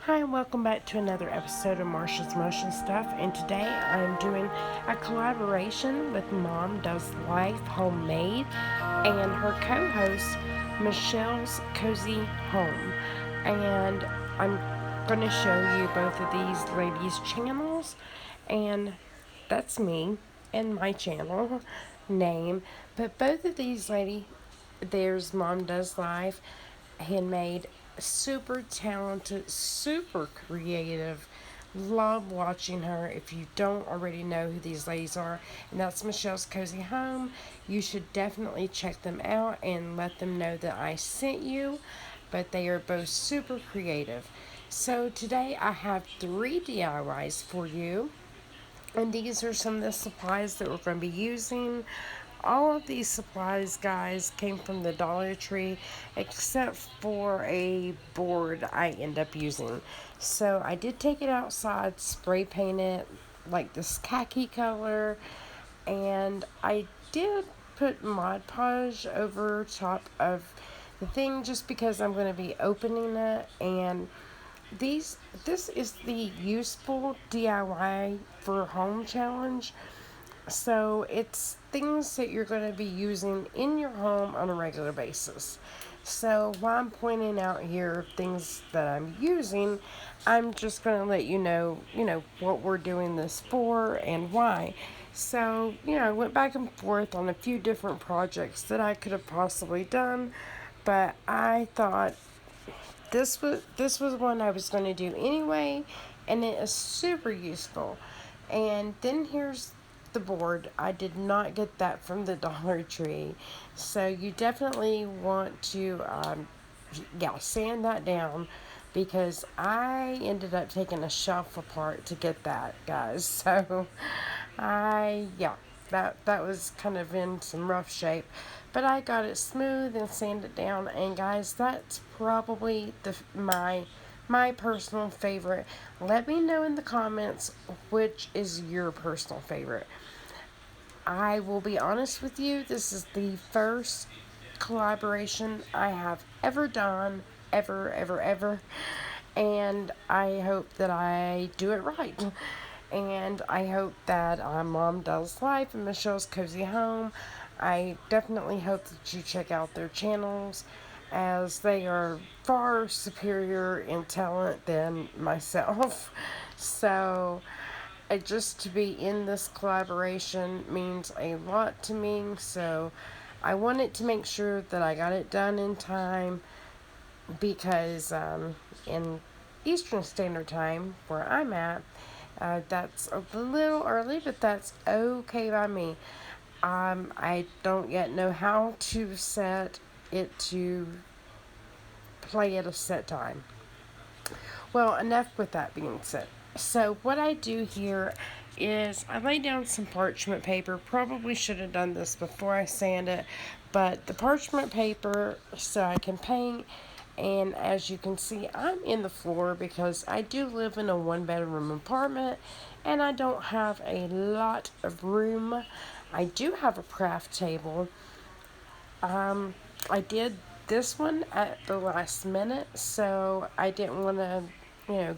Hi, and welcome back to another episode of Marsha's Motion Stuff. And today I'm doing a collaboration with Mom Does Life Homemade and her co host, Michelle's Cozy Home. And I'm going to show you both of these ladies' channels, and that's me and my channel name. But both of these ladies, there's Mom Does Life Handmade, super talented, super creative. Love watching her. If you don't already know who these ladies are, and that's Michelle's Cozy Home, you should definitely check them out and let them know that I sent you. But they are both super creative. So today I have 3 DIYs for you. And these are some of the supplies that we're going to be using. All of these supplies, guys, came from the Dollar Tree, except for a board I end up using. So I did take it outside, spray paint it like this khaki color, and I did put Mod Podge over top of the thing just because I'm going to be opening it. And this is the useful DIY for home challenge. So it's things that you're going to be using in your home on a regular basis. So while I'm pointing out here things that I'm using, I'm just going to let you know what we're doing this for and why. So, I went back and forth on a few different projects that I could have possibly done, but I thought this was one I was going to do anyway, and it is super useful. And then here's the board. I did not get that from the Dollar Tree, so you definitely want to, sand that down because I ended up taking a shelf apart to get that, guys. So that was kind of in some rough shape, but I got it smooth and sanded down. And guys, that's probably my personal favorite. Let me know in the comments which is your personal favorite. I will be honest with you, this is the first collaboration I have ever done, ever, and I hope that I do it right. And I hope that Mom Does Life and Michelle's Cozy Home, I definitely hope that you check out their channels, as they are far superior in talent than myself. So, just to be in this collaboration means a lot to me. So, I wanted to make sure that I got it done in time because in Eastern Standard Time, where I'm at, that's a little early, but that's okay by me. I don't yet know how to set it to play at a set time. Well, enough with that being said. So, what I do here is I lay down some parchment paper. Probably should have done this before I sand it, but the parchment paper so I can paint. And as you can see, I'm in the floor because I do live in a 1 bedroom apartment and I don't have a lot of room. I do have a craft table. I did this one at the last minute, so I didn't want to,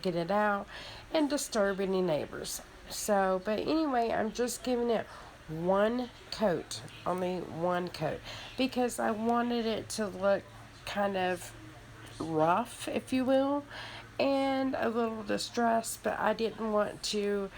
get it out and disturb any neighbors. So, but anyway, I'm just giving it one coat, only one coat, because I wanted it to look kind of rough, if you will, and a little distressed, but I didn't want to,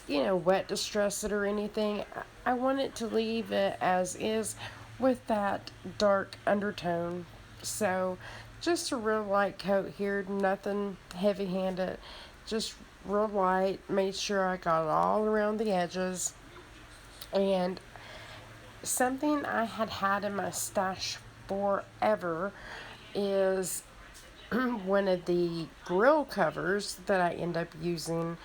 wet distress it or anything. I wanted to leave it as is with that dark undertone. So, just a real light coat here, nothing heavy handed, just real light. Made sure I got it all around the edges. And something I had had in my stash forever is one of the grill covers that I end up using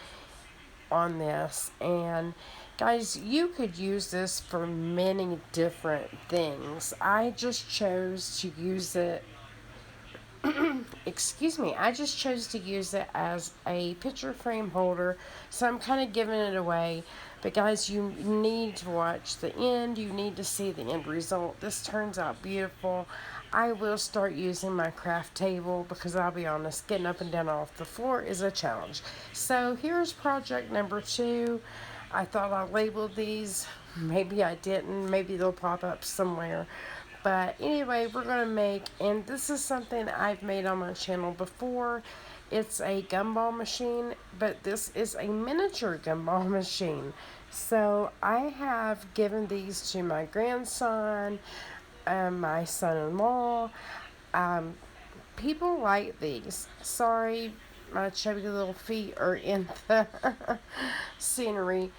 on this. And guys, you could use this for many different things. I just chose to use it excuse me, I just chose to use it as a picture frame holder, so I'm kind of giving it away. But guys, you need to watch the end. You need to see the end result. This turns out beautiful. I will start using my craft table because I'll be honest, getting up and down off the floor is a challenge. So here's project number 2. I thought I labeled these. Maybe I didn't. Maybe they'll pop up somewhere. But anyway, we're going to make, and this is something I've made on my channel before. It's a gumball machine, but this is a miniature gumball machine. So I have given these to my grandson, my son-in-law. Um, People like these. Sorry, my chubby little feet are in the scenery.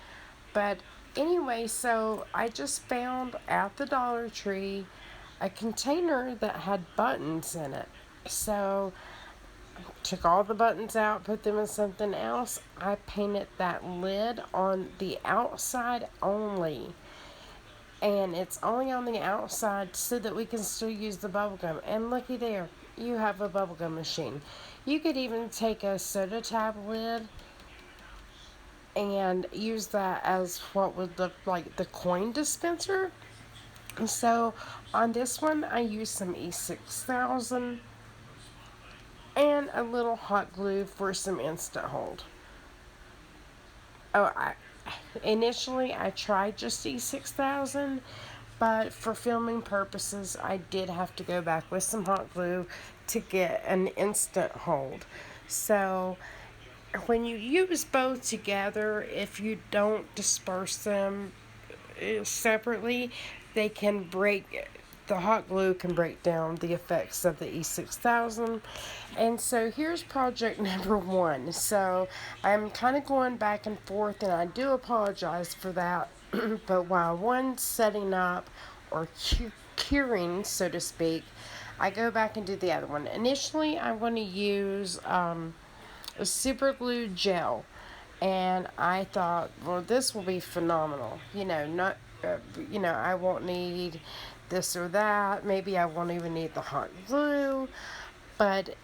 But anyway, so I just found at the Dollar Tree a container that had buttons in it. So took all the buttons out, put them in something else. I painted that lid on the outside only. And it's only on the outside so that we can still use the bubble gum. And looky there, you have a bubblegum machine. You could even take a soda tab lid and use that as what would look like the coin dispenser. And so on this one, I used some E6000 and a little hot glue for some instant hold. Oh, initially I tried just E6000, but for filming purposes, I did have to go back with some hot glue to get an instant hold. So when you use both together, if you don't disperse them separately, they can break. The hot glue can break down the effects of the E6000. And so here's project number 1. So I'm kind of going back and forth, and I do apologize for that. But while one's setting up or curing, so to speak, I go back and do the other one. Initially, I'm going to use a super glue gel, and I thought, well, this will be phenomenal. I won't need this or that. Maybe I won't even need the hot glue. But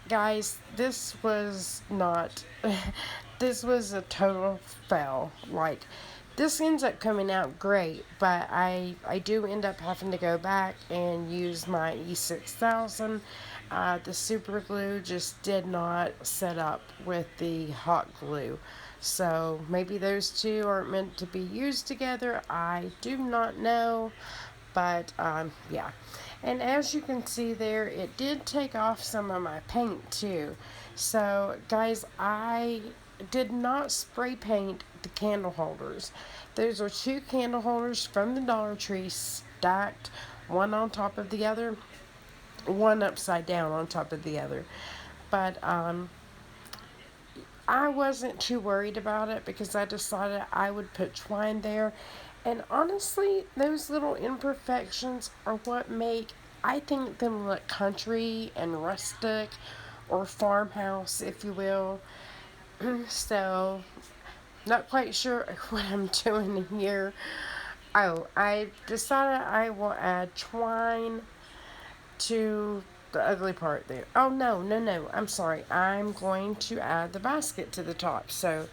guys, this was not. This was a total fail. Like, this ends up coming out great, but I do end up having to go back and use my E6000. The super glue just did not set up with the hot glue. So maybe those two aren't meant to be used together. I do not know. But yeah. And as you can see there, it did take off some of my paint too. So guys, I did not spray paint the candle holders. Those are 2 candle holders from the Dollar Tree, stacked one on top of the other, one upside down on top of the other. But I wasn't too worried about it because I decided I would put twine there. And honestly, those little imperfections are what make, I think, them look country and rustic, or farmhouse, if you will. So, not quite sure what I'm doing here. Oh, I decided I will add twine to the ugly part there. Oh, no, I'm sorry. I'm going to add the basket to the top. So,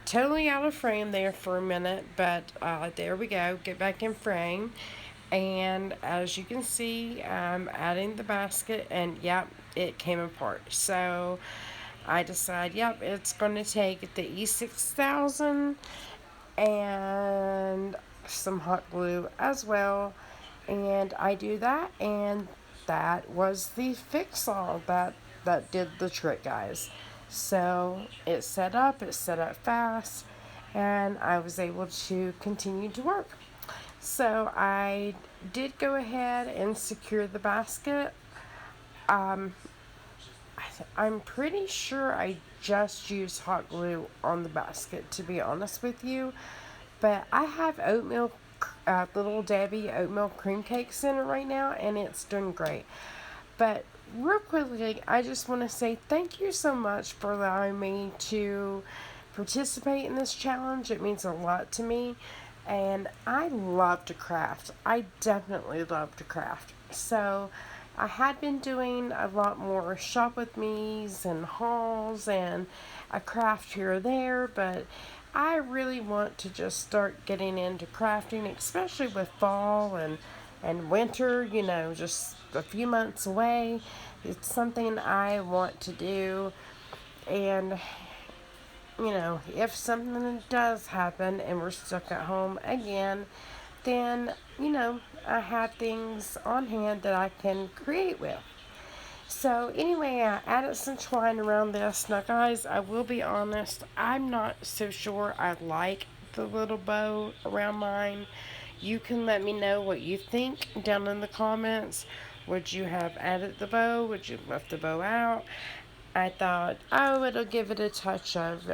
totally out of frame there for a minute, but there we go. Get back in frame. And as you can see, I'm adding the basket, and yep, it came apart. So I decide, yep, it's going to take the E6000 and some hot glue as well. And I do that, and that was the fix-all that did the trick, guys. So it set up fast, and I was able to continue to work. So I did go ahead and secure the basket. I'm pretty sure I just used hot glue on the basket, to be honest with you. But I have Little Debbie oatmeal cream cakes in it right now, and it's doing great. But real quickly, I just want to say thank you so much for allowing me to participate in this challenge. It means a lot to me, and I love to craft. I definitely love to craft. So I had been doing a lot more shop with me's and hauls and a craft here or there, but I really want to just start getting into crafting, especially with fall and and winter, you know, just a few months away. It's something I want to do. And, you know, if something does happen and we're stuck at home again, then, you know, I have things on hand that I can create with. So anyway, I added some twine around this. Now guys, I will be honest, I'm not so sure I like the little bow around mine. You can let me know what you think down in the comments. Would you have added the bow? Would you have left the bow out? I thought, oh, it'll give it a touch of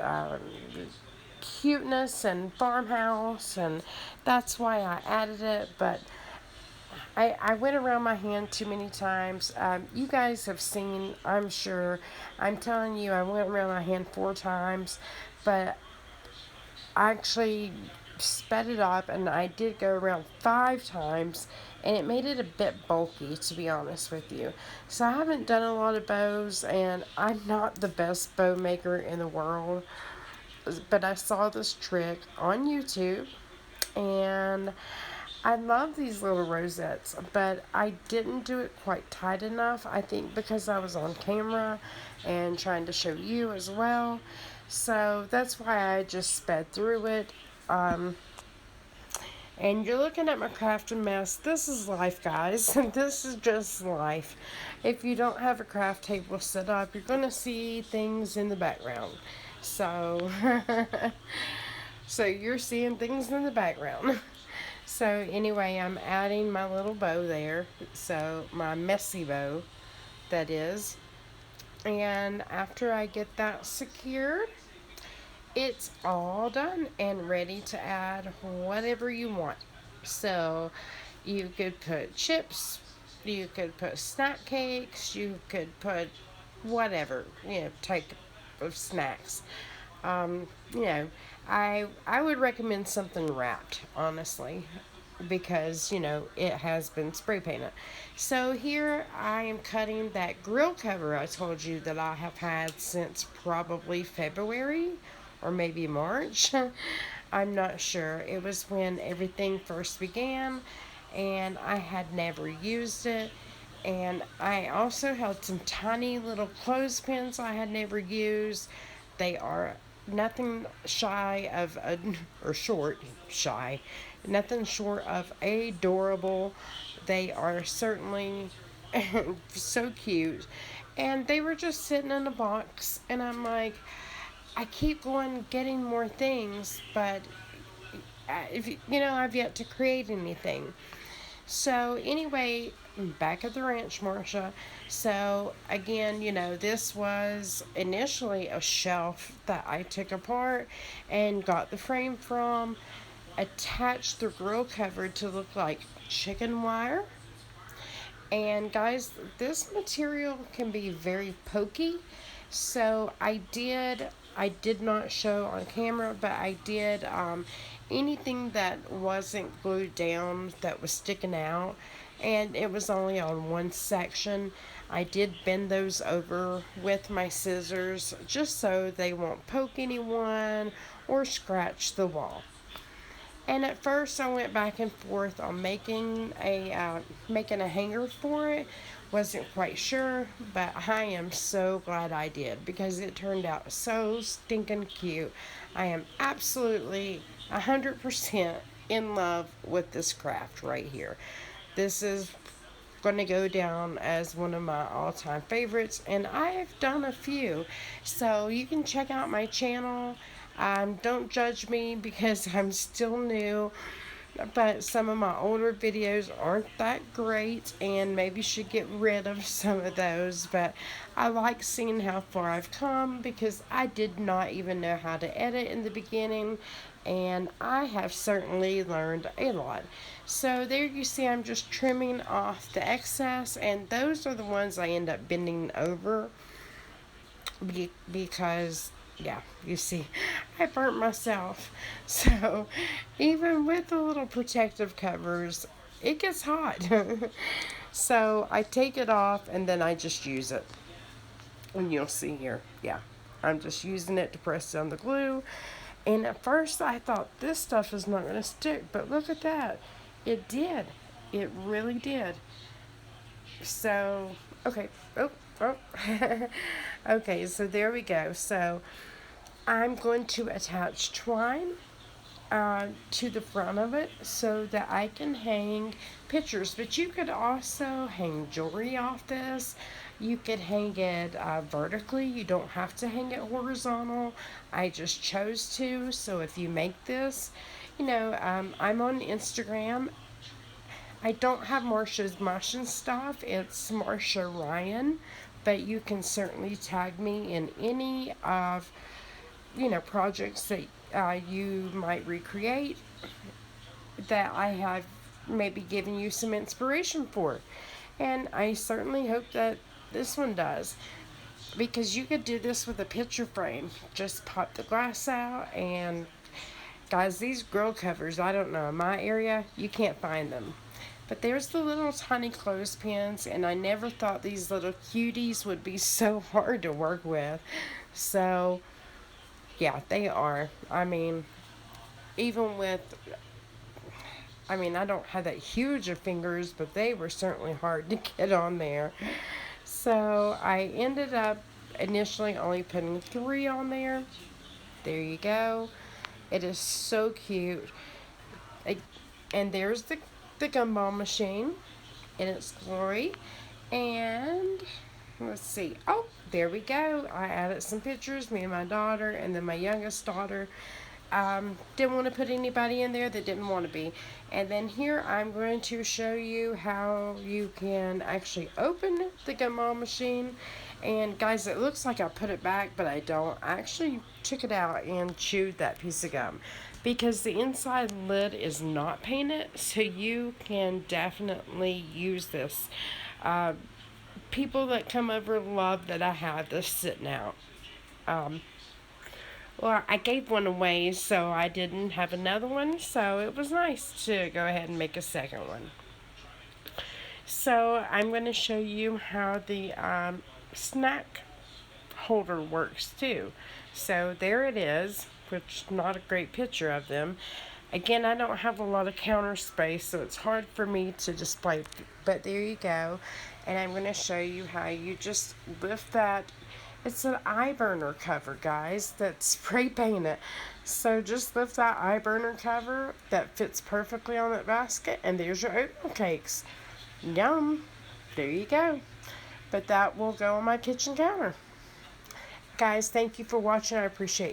cuteness and farmhouse, and that's why I added it. But I went around my hand too many times. You guys have seen, I'm sure. I'm telling you, I went around my hand 4 times, but I actually sped it up, and I did go around 5 times, and it made it a bit bulky, to be honest with you. So I haven't done a lot of bows, and I'm not the best bow maker in the world, but I saw this trick on YouTube, and I love these little rosettes, but I didn't do it quite tight enough. I think because I was on camera and trying to show you as well. So that's why I just sped through it. And you're looking at my crafting mess. This is life, guys. This is just life. If you don't have a craft table set up, you're going to see things in the background. So, so you're seeing things in the background. So anyway, I'm adding my little bow there. So my messy bow, that is. And after I get that secured, it's all done and ready to add whatever you want. So you could put chips, you could put snack cakes, you could put whatever, you know, type of snacks. You know, I would recommend something wrapped, honestly, because, you know, it has been spray painted. So here I am cutting that grill cover I told you that I have had since probably February or maybe March. I'm not sure. It was when everything first began, and I had never used it. And I also had some tiny little clothespins I had never used. They are nothing shy of a, or short, shy, nothing short of adorable. They are certainly so cute. And they were just sitting in a box, and I'm like, I keep going getting more things, but if you know, I've yet to create anything. So anyway, back at the ranch, Marcia. So again, you know, this was initially a shelf that I took apart and got the frame from, attached the grill cover to look like chicken wire. And guys, this material can be very pokey. So I did not show on camera, but I did anything that wasn't glued down that was sticking out, and it was only on one section. I did bend those over with my scissors just so they won't poke anyone or scratch the wall. And at first, I went back and forth on making a hanger for it. Wasn't quite sure, but I am so glad I did because it turned out so stinking cute. I am absolutely 100% in love with this craft right here. This is going to go down as one of my all-time favorites, and I've done a few, so you can check out my channel. Don't judge me because I'm still new, but some of my older videos aren't that great, and maybe should get rid of some of those. But I like seeing how far I've come because I did not even know how to edit in the beginning, and I have certainly learned a lot. So there you see I'm just trimming off the excess, and those are the ones I end up bending over because, yeah, you see, I burnt myself. So even with the little protective covers, it gets hot. So I take it off and then I just use it. And you'll see here, yeah, I'm just using it to press down the glue. And at first I thought this stuff is not going to stick, but look at that. It did. It really did. So, okay. Oh, oh. Okay, so there we go. So, I'm going to attach twine to the front of it so that I can hang pictures. But you could also hang jewelry off this. You could hang it vertically. You don't have to hang it horizontal. I just chose to. So if you make this, I'm on Instagram. I don't have Marsha's Mush and stuff. It's Marsha Ryan. But you can certainly tag me in any of projects that you might recreate that I have maybe given you some inspiration for. And I certainly hope that this one does. Because you could do this with a picture frame. Just pop the glass out and guys, these grill covers, I don't know, in my area, you can't find them. But there's the little tiny clothespins, and I never thought these little cuties would be so hard to work with. So, yeah, they are. Even with, I don't have that huge of fingers, but they were certainly hard to get on there. So I ended up initially only putting 3 on there. There you go. It is so cute. And there's the Gumball Machine in its glory. And let's see. Oh, there we go. I added some pictures, me and my daughter, and then my youngest daughter. Didn't want to put anybody in there that didn't want to be. And then here I'm going to show you how you can actually open the Gumball Machine. And guys, it looks like I put it back, but I don't. I actually took it out and chewed that piece of gum because the inside lid is not painted, so you can definitely use this. People that come over love that I have this sitting out. Well, I gave one away, so I didn't have another one, so it was nice to go ahead and make a second one. So I'm going to show you how the snack holder works too. So there it is, which is not a great picture of them. Again, I don't have a lot of counter space, so it's hard for me to display, but there you go. And I'm going to show you how you just lift that. It's an eye burner cover, guys, that's spray painted. So just lift that eye burner cover that fits perfectly on that basket, and there's your oatmeal cakes. Yum. There you go. But that will go on my kitchen counter. Guys, thank you for watching. I appreciate